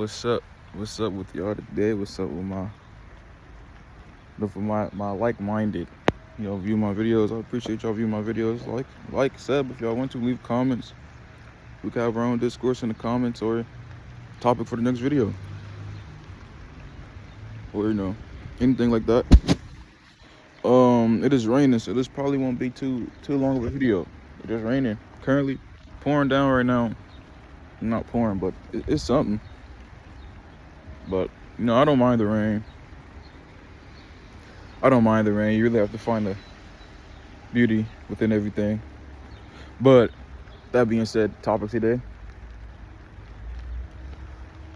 What's up? What's up with y'all today? What's up with my like-minded, view my videos. I appreciate y'all view my videos. Sub, if y'all want to leave comments. We can have our own discourse in the comments or topic for the next video. Or anything like that. It is raining, so this probably won't be too long of a video. It is raining. Currently pouring down right now. Not pouring, but it's something. But I don't mind the rain. You really have to find the beauty within everything. But that being said, topic today.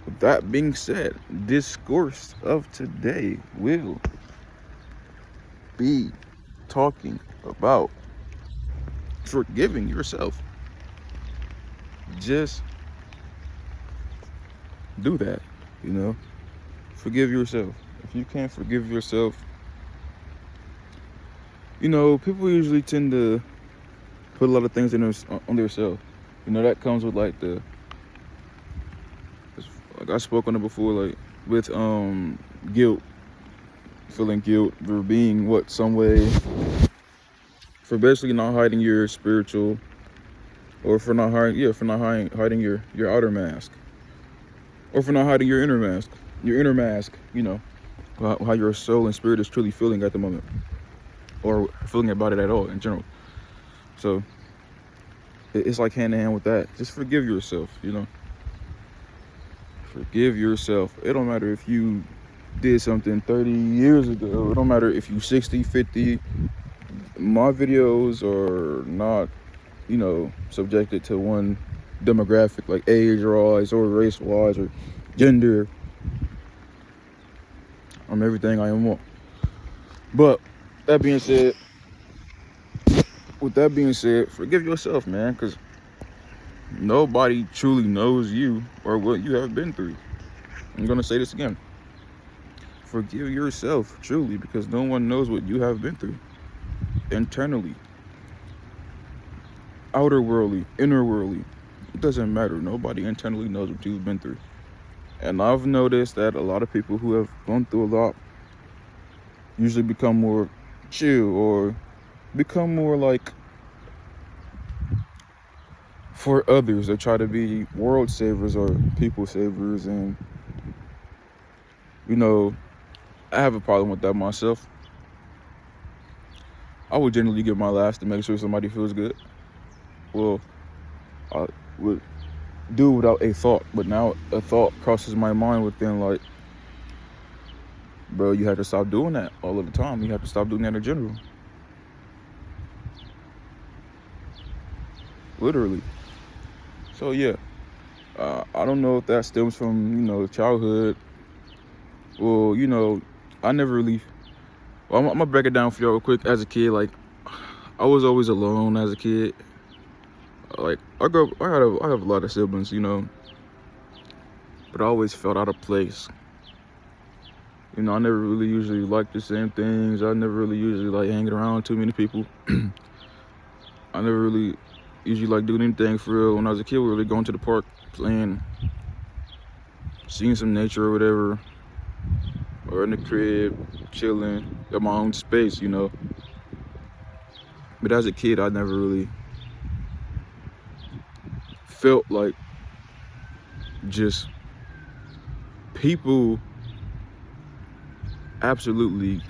With that being said, discourse of today will be talking about forgiving yourself. Just do that, forgive yourself. If you can't forgive yourself, people usually tend to put a lot of things on themselves. That comes with like I spoke on it before, like with guilt, feeling guilt for being some way, for basically not hiding your spiritual, or for not hiding your outer mask, or for not hiding your inner mask, how your soul and spirit is truly feeling at the moment, or feeling about it at all in general. So it's like hand in hand with that. Just forgive yourself, Forgive yourself. It don't matter if you did something 30 years ago. It don't matter if you 60, 50. My videos are not, subjected to one demographic, like age-wise or race-wise or gender. I'm everything I am. But with that being said, forgive yourself, man, because nobody truly knows you or what you have been through. I'm going to say this again. Forgive yourself, truly, because no one knows what you have been through. Internally, outer worldly, inner worldly. It doesn't matter. Nobody internally knows what you've been through. And I've noticed that a lot of people who have gone through a lot usually become more chill, or become more like for others. They try to be world savers or people savers, and I have a problem with that myself. I would generally give my last to make sure somebody feels good. Well, I would do without a thought, but now a thought crosses my mind within, like, bro, you have to stop doing that all of the time. You have to stop doing that in general. Literally. So yeah, I don't know if that stems from childhood. Well, I never really. Well, I'm gonna break it down for y'all real quick. As a kid, like, I was always alone as a kid. Like, I have a lot of siblings, but I always felt out of place. I never really usually liked the same things. I never really usually like hanging around too many people. I never really usually like doing anything for real. When I was a kid, we were really going to the park, playing, seeing some nature or whatever, or in the crib, chilling at my own space, But as a kid, I never really felt like just people absolutely,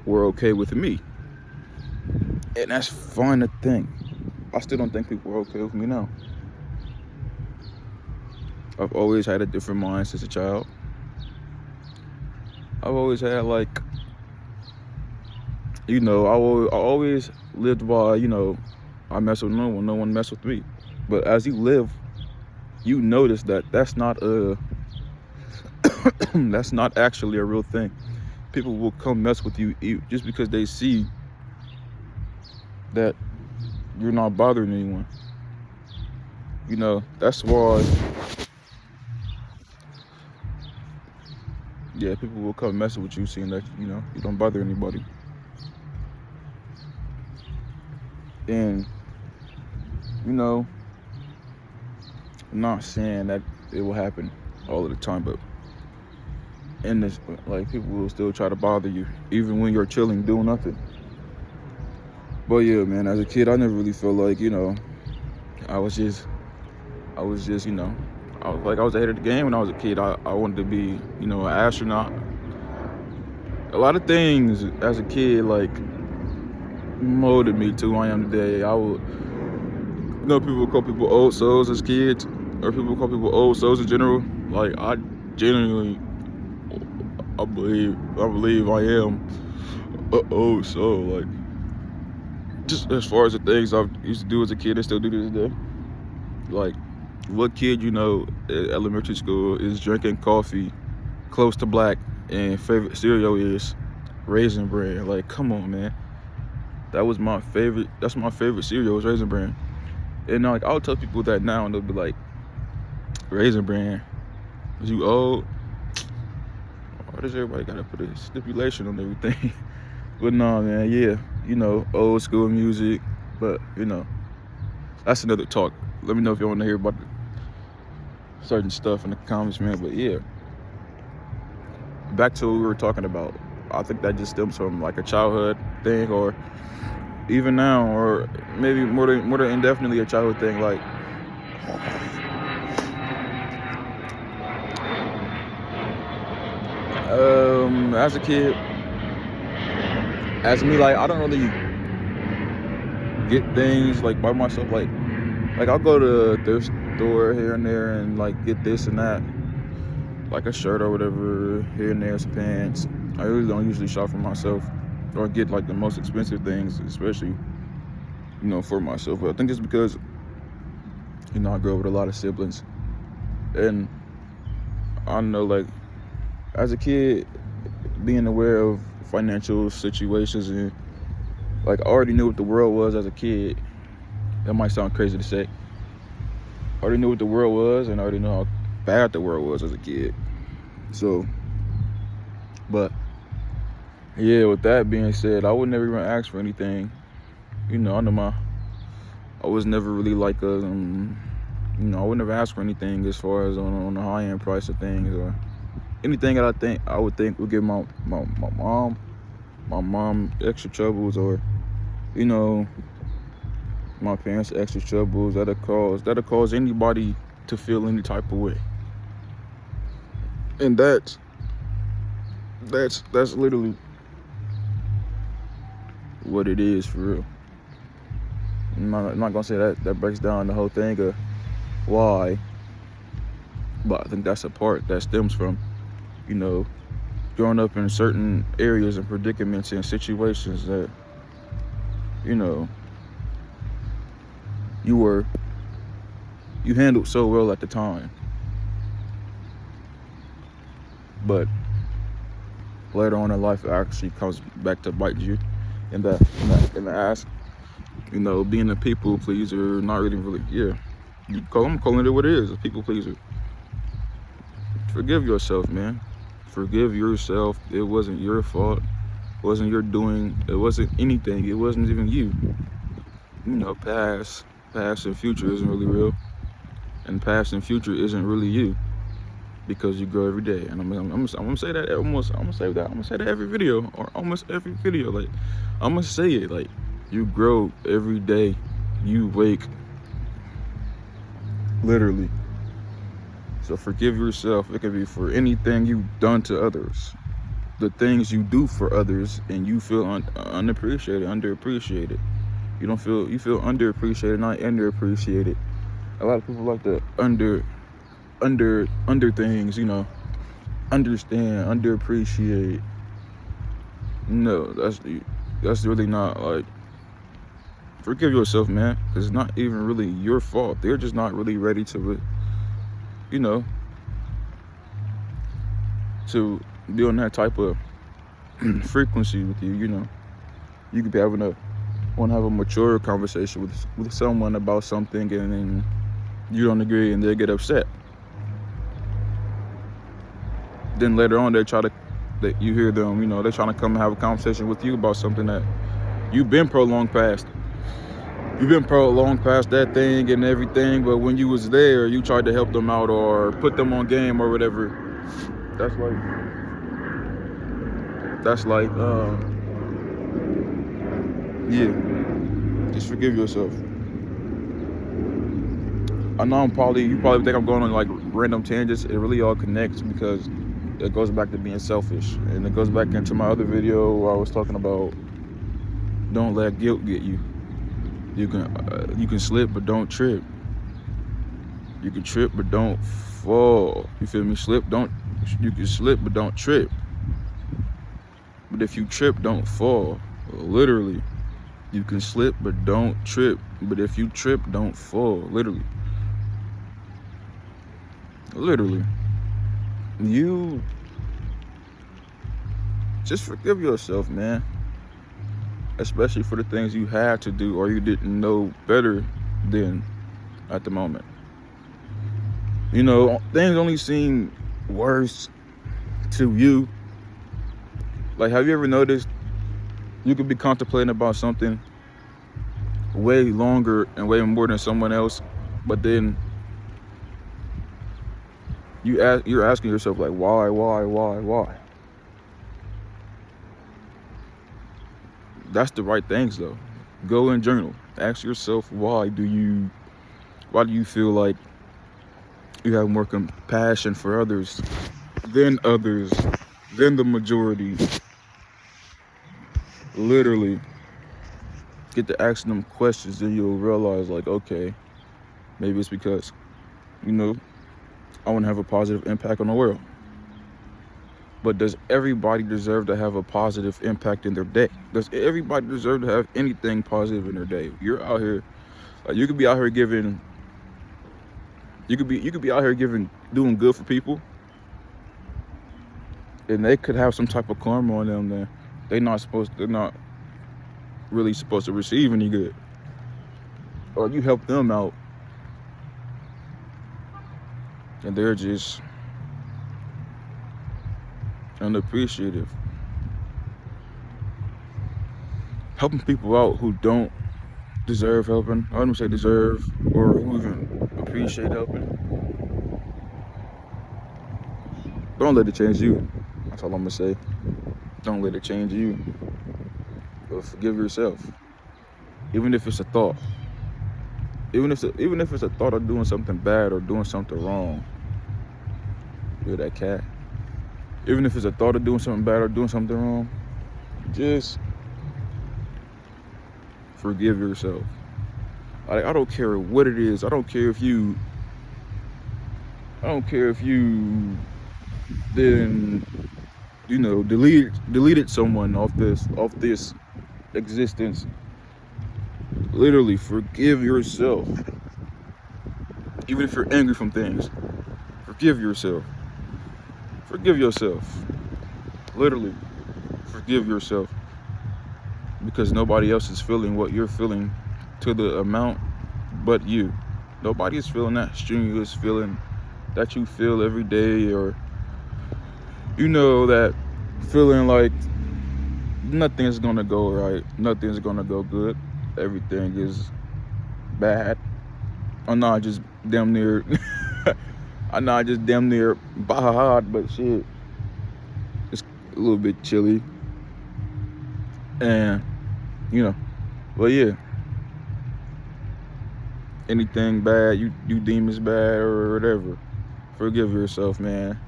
were okay with me. And that's fine to think. I still don't think people are okay with me now. I've always had a different mind since a child. I've always had, like, I always lived by, I mess with no one mess with me. But as you live, you notice that that's not that's not actually a real thing. People will come mess with you just because they see that you're not bothering anyone. That's why, yeah, people will come messing with you seeing that, you don't bother anybody. And, I'm not saying that it will happen all of the time, but in this, like, people will still try to bother you, even when you're chilling, doing nothing. But yeah, man, as a kid, I never really felt like, I was just, I was ahead of the game when I was a kid. I wanted to be, an astronaut. A lot of things as a kid, like, molded me to who I am today. People call people old souls as kids, or people call people old souls in general. Like, I genuinely, I believe I am an old soul. Like, just as far as the things I used to do as a kid and still do to this day. Like, what kid at elementary school is drinking coffee close to black and favorite cereal is Raisin Bran? Like, come on, man. That's my favorite cereal is Raisin Bran. And like, I'll tell people that now and they'll be like, Raisin Bran, is you old? Why does everybody gotta put a stipulation on everything? But nah, man, yeah, old school music. But, that's another talk. Let me know if you want to hear about certain stuff in the comments, man. But yeah, back to what we were talking about. I think that just stems from like a childhood thing, or even now, or maybe more than indefinitely a childhood thing. Like, as a kid, as me, like, I don't really get things like by myself. Like I'll go to a thrift store here and there and like get this and that, like a shirt or whatever here and there, some pants. I really don't usually shop for myself or get like the most expensive things, especially for myself. But I think it's because I grew up with a lot of siblings, and I know, like, as a kid, being aware of financial situations, and like, I already knew what the world was as a kid. That might sound crazy to say. I already knew what the world was, and I already know how bad the world was as a kid. So, but yeah, with that being said, I would never even ask for anything. I was never really like I would never ask for anything as far as on the high end price of things, or anything that I would think would give my mom extra troubles, or my parents extra troubles that'll cause anybody to feel any type of way. And that's literally what it is for real. I'm not gonna say that breaks down the whole thing of why, but I think that's a part that stems from growing up in certain areas and predicaments and situations that you handled so well at the time, but later on in life it actually comes back to bite you in the ass. Being a people pleaser, not really, yeah. I'm calling it what it is, a people pleaser. Forgive yourself, man. Forgive yourself. It wasn't your fault. It wasn't your doing. It wasn't anything. It wasn't even you. Past and future isn't really real, and past and future isn't really you, because you grow every day. And I'm gonna say that I'm gonna say that every video, or almost every video. Like, I'm gonna say it, like, you grow every day. You wake, literally. So forgive yourself. It could be for anything you've done to others, the things you do for others, and you feel unappreciated, underappreciated. You feel underappreciated, not underappreciated. A lot of people like to under things, understand, underappreciate. No, that's really not, like, forgive yourself, man, because it's not even really your fault. They're just not really ready to to be on that type of frequency with you. You could be want to have a mature conversation with someone about something, and then you don't agree, and they get upset. Then later on, you hear them, they're trying to come and have a conversation with you about something that you've been prolonged past. you've been prolonged past that thing and everything, but when you was there, you tried to help them out or put them on game or whatever. That's like, yeah, just forgive yourself. I know you probably think I'm going on like random tangents. It really all connects because it goes back to being selfish. And it goes back into my other video where I was talking about don't let guilt get you. You can slip, but don't trip. You can trip, but don't fall. You feel me? You can slip, but don't trip. But if you trip, don't fall. Literally. You can slip, but don't trip. But if you trip, don't fall. Literally. You just forgive yourself, man. Especially for the things you had to do or you didn't know better than at the moment. You know, things only seem worse to you. Like, have you ever noticed you could be contemplating about something way longer and way more than someone else, but then you're asking yourself, like, why? That's the right things, though. Go and journal. Ask yourself, why do you feel like you have more compassion for others than the majority? Literally, get to asking them questions, then you'll realize, like, okay, maybe it's because, I want to have a positive impact on the world. But does everybody deserve to have a positive impact in their day? Does everybody deserve to have anything positive in their day? You're out here, you could be out here giving, doing good for people, and they could have some type of karma on them that they're not really supposed to receive any good. Or you help them out, and they're just unappreciative. Helping people out who don't deserve helping. I wouldn't say deserve, or who even appreciate helping. Don't let it change you. That's all I'm gonna say. Don't let it change you. But forgive yourself. Even if it's a thought. Even if it's a thought of doing something bad or doing something wrong. You're that cat. Even if it's a thought of doing something bad or doing something wrong, just forgive yourself. I don't care what it is. I don't care if you then deleted someone off this existence. Literally, forgive yourself. Even if you're angry from things, forgive yourself. Forgive yourself. Literally, forgive yourself. Because nobody else is feeling what you're feeling to the amount but you. Nobody is feeling that strenuous feeling that you feel every day, or that feeling like nothing's gonna go right, nothing's gonna go good, everything is bad. I'm not just damn near bahad, but shit, it's a little bit chilly. And but yeah, anything bad you deem as bad or whatever, forgive yourself, man.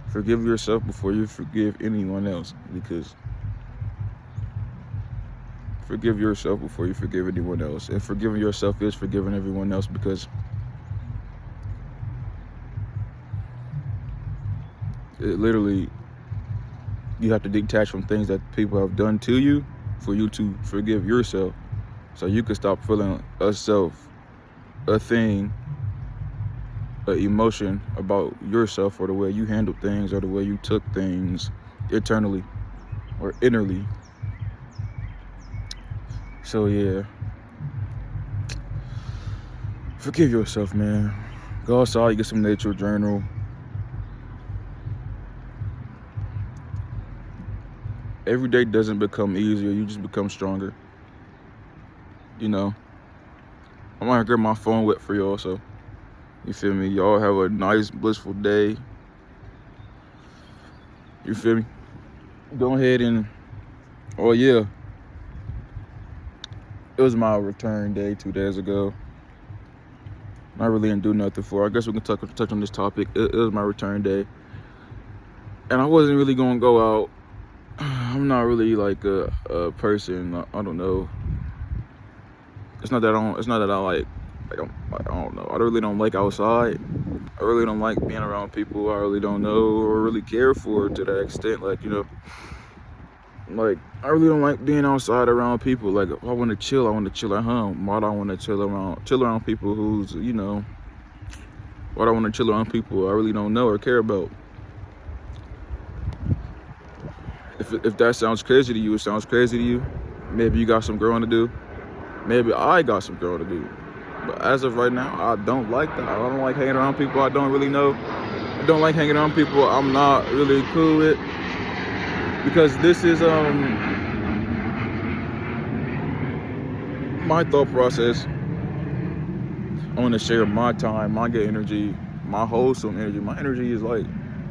Forgive yourself before you forgive anyone else, because forgive yourself before you forgive anyone else. And forgiving yourself is forgiving everyone else, because it literally, you have to detach from things that people have done to you for you to forgive yourself, so you can stop feeling a thing, an emotion about yourself, or the way you handled things, or the way you took things internally or innerly. So yeah, forgive yourself, man. Go outside, get some nature, journal. Every day doesn't become easier, you just become stronger. I'm gonna get my phone wet for y'all, so you feel me? Y'all have a nice, blissful day. You feel me? Go ahead and, oh yeah, it was my return day 2 days ago. I really didn't do nothing for it. I guess we can touch on this topic. It was my return day, and I wasn't really gonna go out. I'm not really like a person. I don't know. It's not that I like. I don't know. I really don't like outside. I really don't like being around people I really don't know or really care for to that extent. Like, you know, like I really don't like being outside around people. Like if I want to chill, I want to chill at home. Why do I want to chill around people who's, you know, why do I want to chill around people I really don't know or care about? If that sounds crazy to you, it sounds crazy to you. Maybe you got some growing to do. Maybe I got some growing to do. But as of right now, I don't like that. I don't like hanging around people I don't really know. I don't like hanging around people I'm not really cool with. Because this is my thought process. I want to share my time, my good energy, my wholesome energy. My energy is like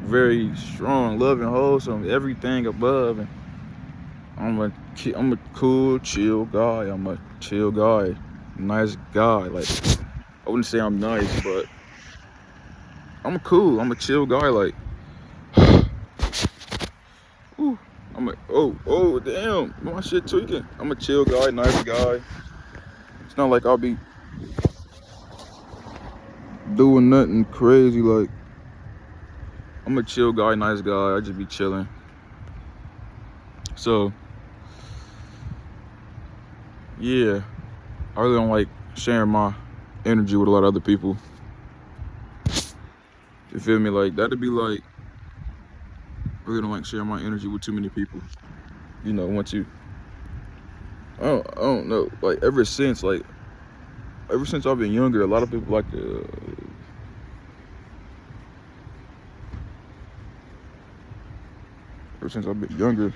very strong, loving, wholesome, everything above. And I'm a cool, chill guy. I'm a chill guy, nice guy. Like I wouldn't say I'm nice, but I'm cool. I'm a chill guy. Like, ooh, oh damn, my shit tweaking. I'm a chill guy, nice guy. It's not like I'll be doing nothing crazy. Like I'm a chill guy, nice guy. I just be chilling. So yeah, I really don't like sharing my energy with a lot of other people. You feel me? Like that'd be like, I really don't like sharing my energy with too many people. You know, once you, I don't know. Like ever since I've been younger, a lot of people like to. Ever since I've been younger,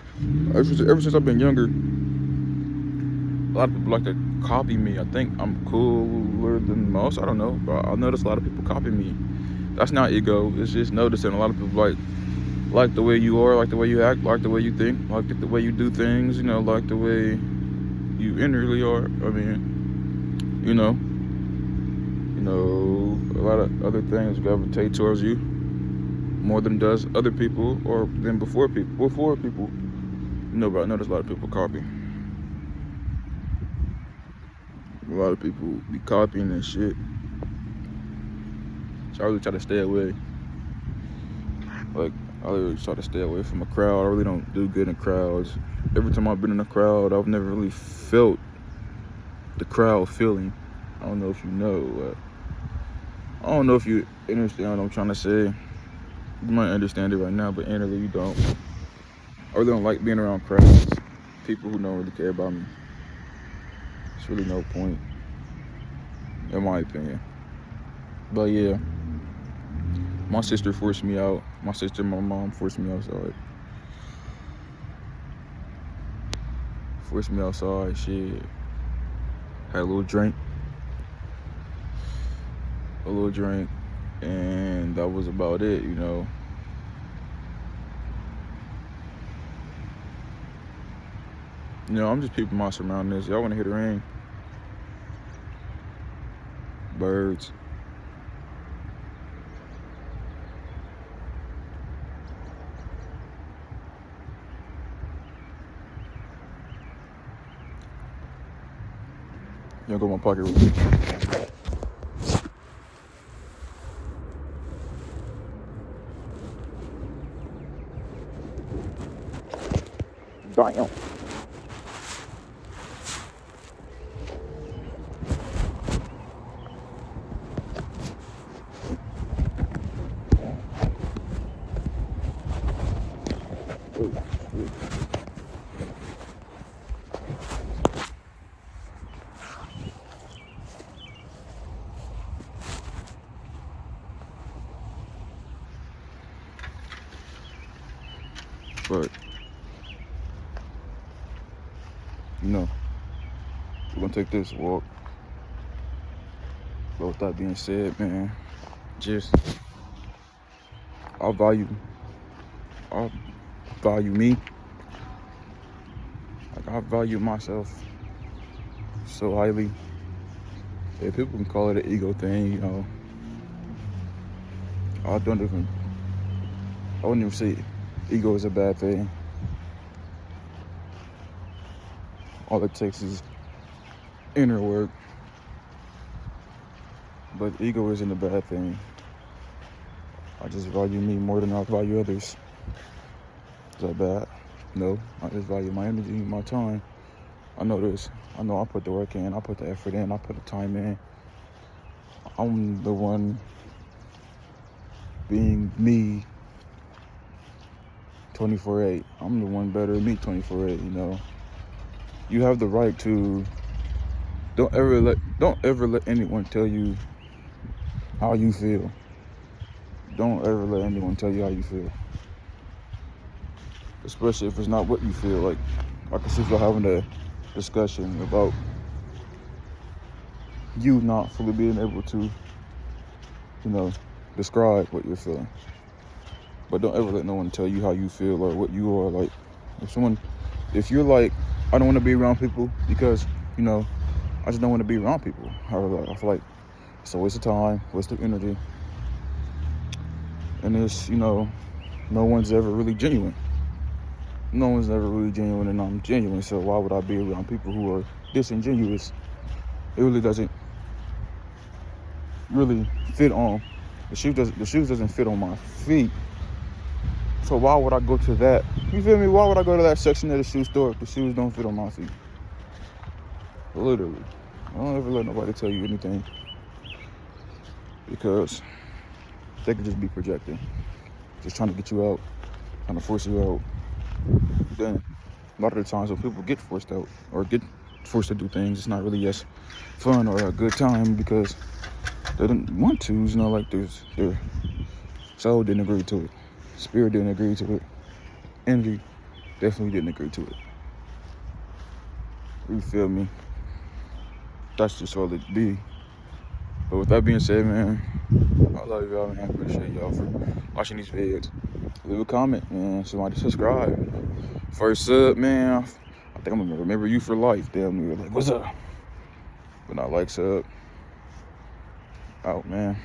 a lot of people like to copy me. I think I'm cooler than most. I don't know, but I notice a lot of people copy me. That's not ego. It's just noticing a lot of people like the way you are, like the way you act, like the way you think, like the way you do things. You know, like the way you inwardly are. I mean, you know, a lot of other things gravitate towards you more than does other people or than before people. You know, but I notice a lot of people copy. A lot of people be copying and shit. So I really try to stay away. Like, I really try to stay away from a crowd. I really don't do good in crowds. Every time I've been in a crowd, I've never really felt the crowd feeling. I don't know if you know. I don't know if you understand what I'm trying to say. You might understand it right now, but innerly you don't. I really don't like being around crowds. People who don't really care about me. It's really no point, in my opinion. But yeah, my sister forced me out. My sister and my mom forced me outside. Shit. Had a little drink. And that was about it, you know. You know, I'm just peeping my surroundings. Y'all want to hear the rain? Birds. Y'all go in my pocket real quick. Damn. But you know, we're gonna take this walk. with that being said, man, just I value I value me. Like I value myself so highly. Yeah, people can call it an ego thing, you know. I wouldn't even say ego is a bad thing. All it takes is inner work. But ego isn't a bad thing. I just value me more than I value others. Is that bad? No. I just value my energy, my time. I know this. I know I put the work in, I put the effort in, I put the time in. I'm the one being me 24/8. I'm the one better than me 24/8, you know. You have the right to don't ever let anyone tell you how you feel. Don't ever let anyone tell you how you feel. Especially if it's not what you feel. Like I can see if you're having a discussion about you not fully being able to, describe what you're feeling. But don't ever let no one tell you how you feel or what you are. Like if you're like, I don't want to be around people because, I just don't want to be around people. I feel like it's a waste of time, waste of energy. And it's, no one's ever really genuine. No one's ever really genuine, and I'm genuine. So why would I be around people who are disingenuous? It really doesn't really fit on. The shoes doesn't fit on my feet. So why would I go to that? You feel me? Why would I go to that section of the shoe store if the shoes don't fit on my feet? Literally. Don't ever let nobody tell you anything. Because they could just be projecting. Just trying to get you out. Trying to force you out. Then a lot of the times when people get forced out or get forced to do things, it's not really as fun or a good time because they didn't want to, like their soul didn't agree to it. Spirit didn't agree to it. Envy definitely didn't agree to it. You feel me? That's just all it be. But with that being said, man, I love y'all, man. Appreciate y'all for watching these videos. Leave a comment, man. Somebody subscribe. First sub, man. I think I'm gonna remember you for life. Damn near. Like, what's up? But not like sub. Out, man.